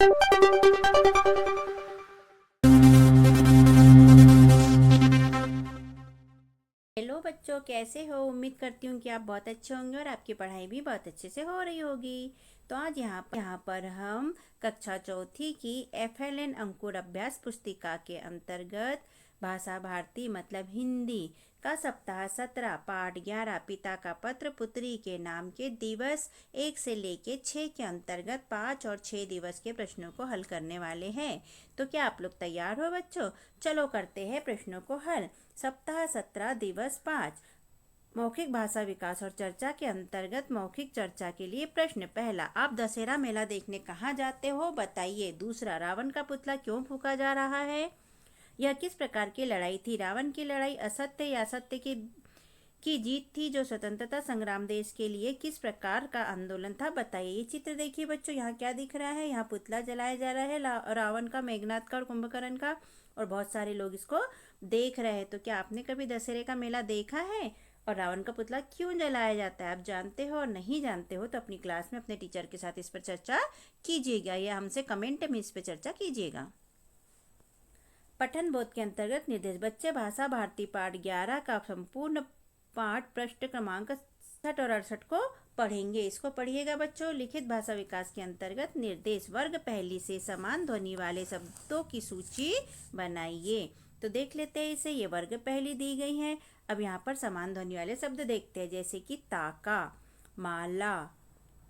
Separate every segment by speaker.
Speaker 1: Hello बच्चों, कैसे हो। उम्मीद करती हूँ कि आप बहुत अच्छे होंगे और आपकी पढ़ाई भी बहुत अच्छे से हो रही होगी। तो आज यहाँ पर हम कक्षा चौथी की FLN अंकुर अभ्यास पुस्तिका के अंतर्गत भाषा भारती मतलब हिंदी का सप्ताह 17 पाठ 11 पिता का पत्र पुत्री के नाम के दिवस 1 से लेके 6 के अंतर्गत 5 और 6 दिवस के प्रश्नों को हल करने वाले हैं। तो क्या आप लोग तैयार हो बच्चों? चलो करते हैं प्रश्नों को हल। सप्ताह 17 दिवस 5 मौखिक भाषा विकास और चर्चा के अंतर्गत मौखिक चर्चा के लिए प्रश्न। पहला, आप दशहरा मेला देखने कहाँ जाते हो, बताइए। दूसरा, रावण का पुतला क्यों फूंका जा रहा है? यह किस प्रकार की लड़ाई थी? रावण की लड़ाई असत्य या सत्य की जीत थी? जो स्वतंत्रता संग्राम देश के लिए किस प्रकार का आंदोलन था, बताइए। ये चित्र देखिए बच्चों, यहाँ क्या दिख रहा है? यहाँ पुतला जलाया जा रहा है रावण का, मेघनाथ का और कुंभकर्ण का, और बहुत सारे लोग इसको देख रहे हैं। तो क्या आपने कभी दशहरे का मेला देखा है? और रावण का पुतला क्यों जलाया जाता है, आप जानते हो? और नहीं जानते हो तो अपनी क्लास में अपने टीचर के साथ इस पर चर्चा कीजिएगा या हमसे कमेंट में इस पर चर्चा कीजिएगा। पठन बोध के अंतर्गत निर्देश। बच्चे भाषा भारती पाठ 11 का संपूर्ण पाठ पृष्ठ क्रमांक 67 और 68 को पढ़ेंगे। इसको पढ़िएगा बच्चों। लिखित भाषा विकास के अंतर्गत निर्देश। वर्ग पहली से समान ध्वनि वाले शब्दों की सूची बनाइए। तो देख लेते हैं इसे। ये वर्ग पहली दी गई है। अब यहाँ पर समान ध्वनि वाले शब्द देखते हैं, जैसे कि ताका, माला।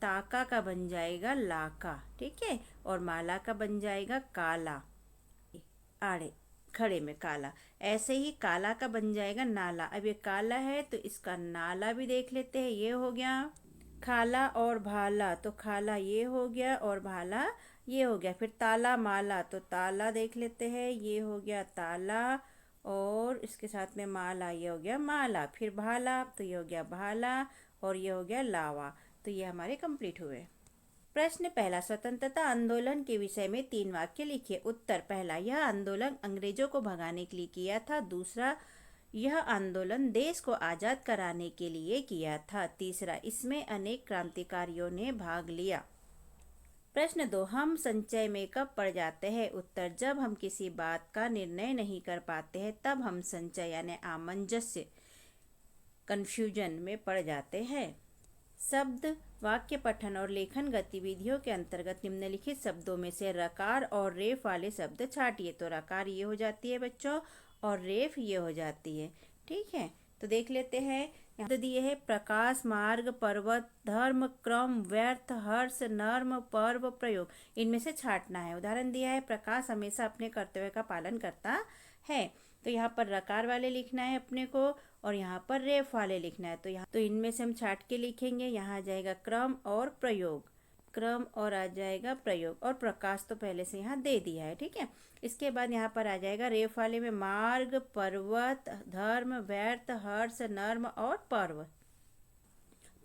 Speaker 1: ताका का बन जाएगा लाका, ठीक है। और माला का बन जाएगा काला, आड़े खड़े में काला। ऐसे ही काला का बन जाएगा नाला। अब ये काला है तो इसका नाला भी देख लेते हैं। ये हो गया खाला और भाला, तो खाला ये हो गया और भाला ये हो गया। फिर ताला माला, तो ताला देख लेते हैं, ये हो गया ताला, और इसके साथ में माला, ये हो गया माला। फिर भाला, तो ये हो गया भाला, और ये हो गया लावा। तो ये हमारे कंप्लीट हुए। प्रश्न पहला, स्वतंत्रता आंदोलन के विषय में 3 वाक्य लिखिए। उत्तर। पहला, यह आंदोलन अंग्रेजों को भगाने के लिए किया था। दूसरा, यह आंदोलन देश को आजाद कराने के लिए किया था। तीसरा, इसमें अनेक क्रांतिकारियों ने भाग लिया। प्रश्न 2, हम संचय में कब पड़ जाते हैं? उत्तर। जब हम किसी बात का निर्णय नहीं कर पाते हैं तब हम संचय यानी आमंजस्य, कंफ्यूजन में पड़ जाते हैं। शब्द वाक्य पठन और लेखन गतिविधियों के अंतर्गत निम्नलिखित शब्दों में से रकार और रेफ वाले शब्द छाटिए। तो रकार ये हो जाती है बच्चों और रेफ ये हो जाती है, ठीक है। तो देख लेते हैं। यहाँ दिए है प्रकाश, मार्ग, पर्वत, धर्म, क्रम, व्यर्थ, हर्ष, नर्म, पर्व, प्रयोग। इनमें से छाटना है। उदाहरण दिया है, प्रकाश हमेशा अपने कर्तव्य का पालन करता है। तो यहाँ पर रकार वाले लिखना है अपने को, और यहाँ पर रेफ वाले लिखना है। तो इनमें से हम छाट के लिखेंगे। यहाँ आ जाएगा क्रम और प्रयोग, क्रम और आ जाएगा प्रयोग, और प्रकाश तो पहले से यहाँ दे दिया है, ठीक है। इसके बाद यहाँ पर आ जाएगा रेफ वाले में मार्ग, पर्वत, धर्म, व्यर्थ, हर्ष, नर्म और पर्व।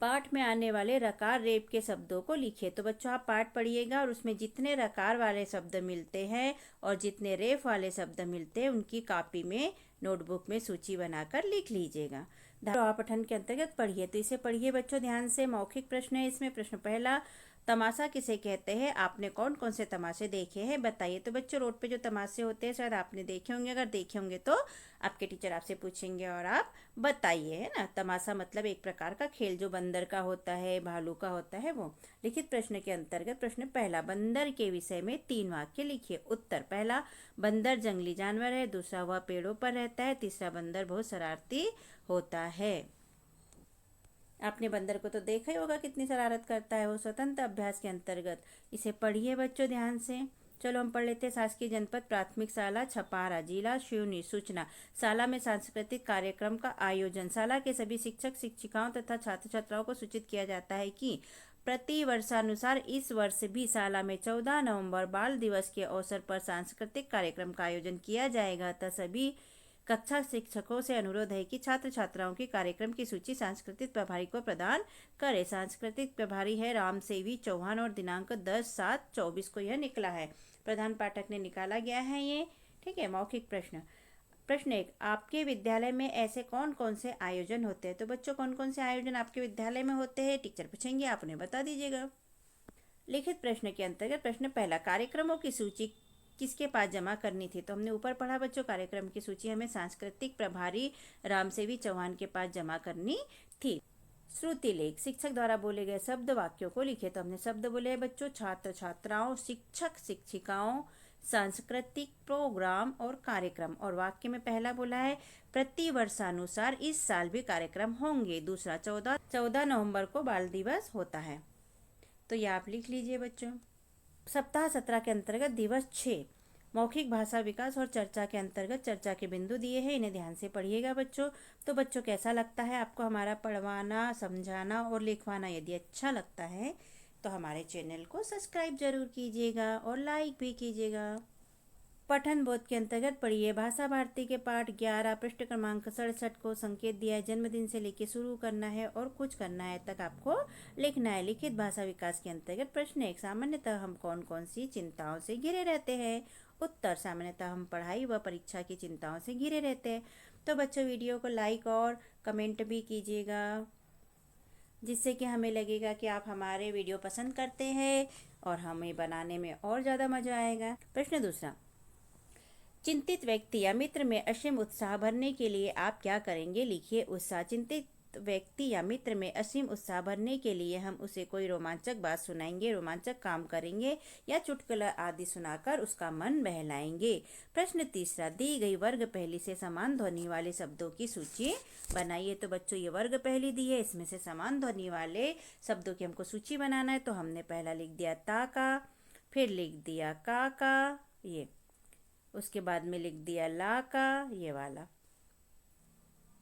Speaker 1: पाठ में आने वाले रकार रेप के शब्दों को लिखिए। तो बच्चों आप पाठ पढ़िएगा और उसमें जितने रकार वाले शब्द मिलते हैं और जितने रेफ वाले शब्द मिलते हैं उनकी कॉपी में, नोटबुक में सूची बनाकर लिख लीजिएगा। धारा पठन के अंतर्गत पढ़िए। तो इसे पढ़िए बच्चों ध्यान से। मौखिक प्रश्न है इसमें। प्रश्न पहला, तमाशा किसे कहते हैं? आपने कौन कौन से तमाशे देखे हैं, बताइए। तो बच्चों रोड पे जो तमाशे होते हैं शायद आपने देखे होंगे। अगर देखे होंगे तो आपके टीचर आपसे पूछेंगे और आप बताइए, है ना। तमाशा मतलब एक प्रकार का खेल जो बंदर का होता है, भालू का होता है, वो। लिखित प्रश्न के अंतर्गत प्रश्न पहला, बंदर के विषय में 3 वाक्य लिखिए। उत्तर। पहला, बंदर जंगली जानवर है। दूसरा, वह पेड़ों पर रहता है। तीसरा, बंदर बहुत शरारती होता है। आपने बंदर को तो देखा ही होगा कितनी शरारत करता है वो। स्वतंत्र अभ्यास के अंतर्गत इसे पढ़िए बच्चों ध्यान से। चलो हम पढ़ लेते हैं। शासकीय जनपद प्राथमिक शाला छपारा, जिला सिवनी। सूचना, शाला में सांस्कृतिक कार्यक्रम का आयोजन। शाला के सभी शिक्षक शिक्षिकाओं तथा छात्र छात्राओं को सूचित किया जाता है कि प्रति वर्षानुसार इस वर्ष भी शाला में 14 नवंबर बाल दिवस के अवसर पर सांस्कृतिक कार्यक्रम का आयोजन किया जाएगा। अतः सभी कक्षा शिक्षकों से अनुरोध है कि छात्र छात्राओं की कार्यक्रम की सूची सांस्कृतिक प्रभारी को प्रदान करें। सांस्कृतिक प्रभारी है रामसेवी चौहान और दिनांक 10/7/24 को यह निकला है। प्रधान पाठक ने निकाला गया है ये, ठीक है। मौखिक प्रश्न। प्रश्न 1, आपके विद्यालय में ऐसे कौन कौन से आयोजन होते हैं? तो बच्चों कौन कौन से आयोजन आपके विद्यालय में होते हैं टीचर पूछेंगे, आप उन्हें बता दीजिएगा। लिखित प्रश्न के अंतर्गत प्रश्न पहला, कार्यक्रमों की सूची किसके पास जमा करनी थी? तो हमने ऊपर पढ़ा बच्चों, कार्यक्रम की सूची हमें सांस्कृतिक प्रभारी रामसेवी चौहान के पास जमा करनी थी। श्रुति लेख, शिक्षक द्वारा बोले गए शब्द वाक्यों को लिखे। तो हमने शब्द बोले हैं बच्चों, छात्र छात्राओं, शिक्षक शिक्षिकाओं, सांस्कृतिक प्रोग्राम और कार्यक्रम। और वाक्य में पहला बोला है, प्रति वर्षानुसार इस साल भी कार्यक्रम होंगे। दूसरा, 14 नवंबर को बाल दिवस होता है। तो ये आप लिख लीजिए बच्चों। सप्ताह 17 के अंतर्गत दिवस 6, मौखिक भाषा विकास और चर्चा के अंतर्गत चर्चा के बिंदु दिए हैं, इन्हें ध्यान से पढ़िएगा बच्चों। तो बच्चों कैसा लगता है आपको हमारा पढ़वाना, समझाना और लिखवाना? यदि अच्छा लगता है तो हमारे चैनल को सब्सक्राइब जरूर कीजिएगा और लाइक भी कीजिएगा। पठन बोध के अंतर्गत पढ़िए, भाषा भारती के पाठ 11 पृष्ठ क्रमांक 67 को संकेत दिया है, जन्मदिन से लेकर शुरू करना है और कुछ करना है तक आपको लिखना है। लिखित भाषा विकास के अंतर्गत प्रश्न 1, सामान्यतः हम कौन कौन सी चिंताओं से घिरे रहते हैं? उत्तर, सामान्यतः हम पढ़ाई व परीक्षा की चिंताओं से घिरे रहते हैं। तो बच्चों वीडियो को लाइक और कमेंट भी कीजिएगा, जिससे कि हमें लगेगा कि आप हमारे वीडियो पसंद करते हैं और हमें बनाने में और ज़्यादा मज़ा आएगा। प्रश्न दूसरा, चिंतित व्यक्ति या मित्र में असीम उत्साह भरने के लिए आप क्या करेंगे? लिखिए उत्साह। चिंतित व्यक्ति या मित्र में असीम उत्साह भरने के लिए हम उसे कोई रोमांचक बात सुनाएंगे, रोमांचक काम करेंगे या चुटकुला आदि सुनाकर उसका मन बहलाएंगे। प्रश्न तीसरा, दी गई वर्ग पहली से समान ध्वनि वाले शब्दों की सूची बनाइए। तो बच्चों ये वर्ग पहली दी है, इसमें से समान ध्वनि वाले शब्दों की हमको सूची बनाना है। तो हमने पहला लिख दिया ताका, फिर लिख दिया काका, ये उसके बाद में लिख दिया ला का, ये वाला।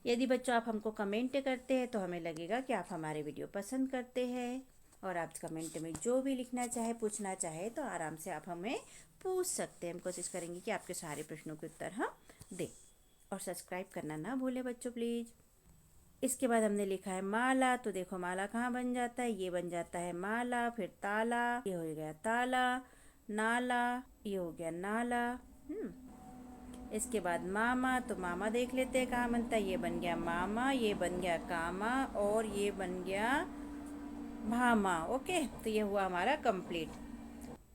Speaker 1: यदि बच्चों आप हमको कमेंट करते हैं तो हमें लगेगा कि आप हमारे वीडियो पसंद करते हैं, और आप कमेंट में जो भी लिखना चाहे, पूछना चाहे तो आराम से आप हमें पूछ सकते हैं। हम कोशिश करेंगे कि आपके सारे प्रश्नों के उत्तर हम दें। और सब्सक्राइब करना ना भूलें बच्चों प्लीज़। इसके बाद हमने लिखा है माला। तो देखो माला कहाँ बन जाता है, ये बन जाता है माला। फिर ताला, ये हो गया ताला। नाला, ये हो गया नाला। इसके बाद मामा, तो मामा देख लेते हैं कहाँ बनता है, ये बन गया मामा, ये बन गया कामा और ये बन गया भामा। ओके, तो ये हुआ हमारा कंप्लीट।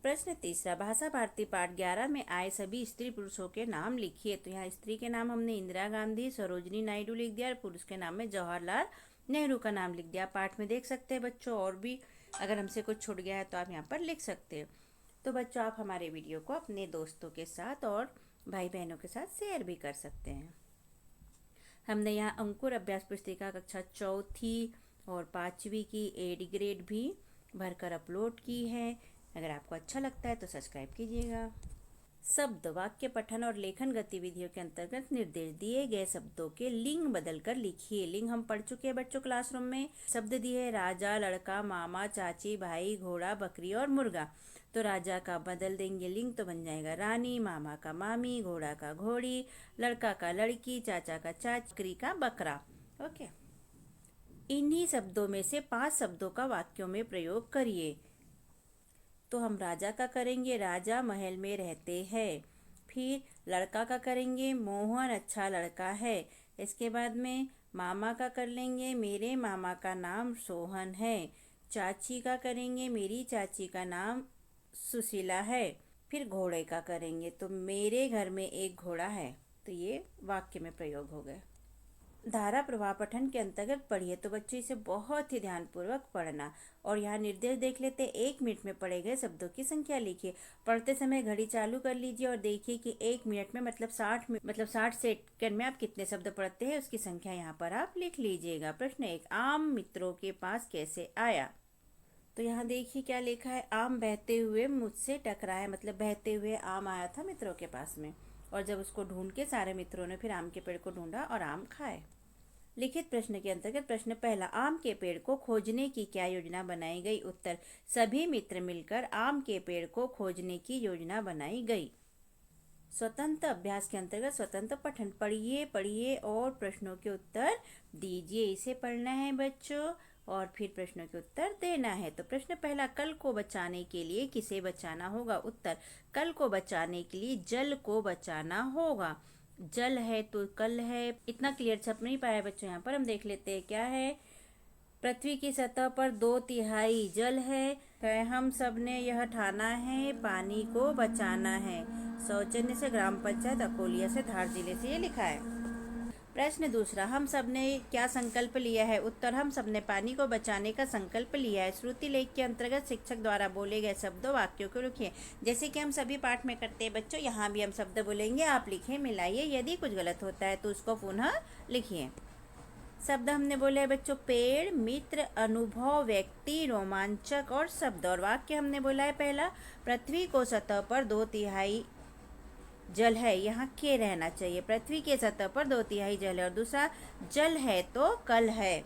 Speaker 1: प्रश्न तीसरा, भाषा भारती पाठ 11 में आए सभी स्त्री पुरुषों के नाम लिखिए। तो यहाँ स्त्री के नाम हमने इंदिरा गांधी, सरोजनी नायडू लिख दिया, और पुरुष के नाम में जवाहरलाल नेहरू का नाम लिख दिया। पाठ में देख सकते हैं बच्चों, और भी अगर हमसे कुछ छूट गया है तो आप यहाँ पर लिख सकते हैं। तो बच्चों आप हमारे वीडियो को अपने दोस्तों के साथ और भाई बहनों के साथ शेयर भी कर सकते हैं। हमने यहाँ अंकुर अभ्यास पुस्तिका कक्षा 4 और 5वीं की 8 ग्रेड भी भरकर अपलोड की है। अगर आपको अच्छा लगता है तो सब्सक्राइब कीजिएगा। शब्द, वाक्य पठन और लेखन गतिविधियों के अंतर्गत निर्देश दिए गए शब्दों के लिंग बदलकर लिखिए। लिंग हम पढ़ चुके हैं बच्चों क्लासरूम में। शब्द दिए राजा, लड़का, मामा, चाची, भाई, घोड़ा, बकरी और मुर्गा। तो राजा का बदल देंगे लिंग, तो बन जाएगा रानी, मामा का मामी, घोड़ा का घोड़ी, लड़का का लड़की, चाचा का चाची, बकरी का बकरा। ओके, इन्हीं शब्दों में से 5 शब्दों का वाक्यों में प्रयोग करिए। तो हम राजा का करेंगे, राजा महल में रहते हैं। फिर लड़का का करेंगे, मोहन अच्छा लड़का है। इसके बाद में मामा का कर लेंगे, मेरे मामा का नाम सोहन है। चाची का करेंगे, मेरी चाची का नाम सुशीला है। फिर घोड़े का करेंगे, तो मेरे घर में एक घोड़ा है। तो ये वाक्य में प्रयोग हो गए। धारा प्रवाह पठन के अंतर्गत पढ़िए। तो बच्चों इसे बहुत ही ध्यानपूर्वक पढ़ना। और यहाँ निर्देश देख लेते हैं, 1 मिनट में पढ़े गए शब्दों की संख्या लिखिए। पढ़ते समय घड़ी चालू कर लीजिए और देखिए कि 1 मिनट में मतलब 60 सेकंड में आप कितने शब्द पढ़ते हैं, उसकी संख्या यहाँ पर आप लिख लीजिएगा। प्रश्न 1, आम मित्रों के पास कैसे आया? तो यहाँ देखिए क्या लिखा है, आम बहते हुए मुझसे टकराया, मतलब बहते हुए आम आया था मित्रों के पास में, और जब उसको ढूंढ के सारे मित्रों ने फिर आम के पेड़ को ढूंढा और आम खाए। लिखित प्रश्न के अंतर्गत प्रश्न पहला, आम के पेड़ को खोजने की क्या योजना बनाई गई? उत्तर, सभी मित्र मिलकर आम के पेड़ को खोजने की योजना बनाई गई। स्वतंत्र अभ्यास के अंतर्गत स्वतंत्र पठन पढ़िए और प्रश्नों के उत्तर दीजिए। इसे पढ़ना है बच्चों और फिर प्रश्नों के उत्तर देना है। तो प्रश्न पहला, कल को बचाने के लिए किसे बचाना होगा? उत्तर, कल को बचाने के लिए जल को बचाना होगा। जल है तो कल है, इतना क्लियर छप नहीं पाया बच्चों। यहाँ पर हम देख लेते हैं क्या है। पृथ्वी की सतह पर 2/3 जल है। है हम सब ने यह ठाना है, पानी को बचाना है। सौजन्य से ग्राम पंचायत अकोलिया से, धार जिले से ये लिखा है। प्रश्न दूसरा, हम सब ने क्या संकल्प लिया है? उत्तर, हम सब ने पानी को बचाने का संकल्प लिया है। श्रुति लेख के अंतर्गत शिक्षक द्वारा बोले गए शब्दों वाक्यों को लिखिए। जैसे कि हम सभी पाठ में करते हैं बच्चों, यहाँ भी हम शब्द बोलेंगे, आप लिखें, मिलाइए। यदि कुछ गलत होता है तो उसको पुनः लिखिए। शब्द हमने बोले हैं बच्चों, पेड़, मित्र, अनुभव, व्यक्ति, रोमांचक और शब्द। और वाक्य हमने बोला है पहला, पृथ्वी को सतह पर 2/3 जल है, यहाँ के रहना चाहिए। पृथ्वी के सतह पर 2/3 जल है। और दूसरा, जल है तो कल है।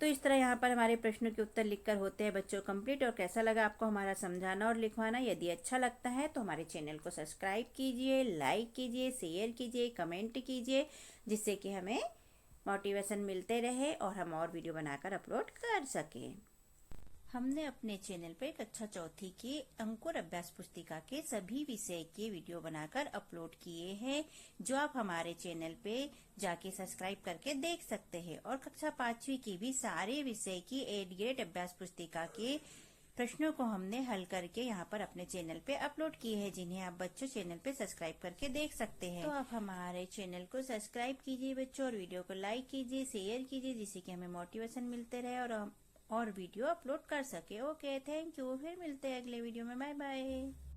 Speaker 1: तो इस तरह यहाँ पर हमारे प्रश्नों के उत्तर लिखकर होते हैं बच्चों कंप्लीट। और कैसा लगा आपको हमारा समझाना और लिखवाना? यदि अच्छा लगता है तो हमारे चैनल को सब्सक्राइब कीजिए, लाइक कीजिए, शेयर कीजिए, कमेंट कीजिए, जिससे कि हमें मोटिवेशन मिलते रहे और हम और वीडियो बनाकर अपलोड कर सकें। हमने अपने चैनल पे कक्षा चौथी की अंकुर अभ्यास पुस्तिका के सभी विषय के वीडियो बनाकर अपलोड किए हैं, जो आप हमारे चैनल पे जाके सब्सक्राइब करके देख सकते हैं। और कक्षा 5वीं की भी सारे विषय की 8 ग्रेड अभ्यास पुस्तिका के प्रश्नों को हमने हल करके यहाँ पर अपने चैनल पे अपलोड किए हैं, जिन्हें आप बच्चों चैनल पे सब्सक्राइब करके देख सकते हैं। तो आप हमारे चैनल को सब्सक्राइब कीजिए बच्चों, और वीडियो को लाइक कीजिए, शेयर कीजिए, जिससे कि हमें मोटिवेशन मिलते रहे और हम और वीडियो अपलोड कर सके। Okay, thank you. फिर मिलते हैं अगले वीडियो में। Bye bye.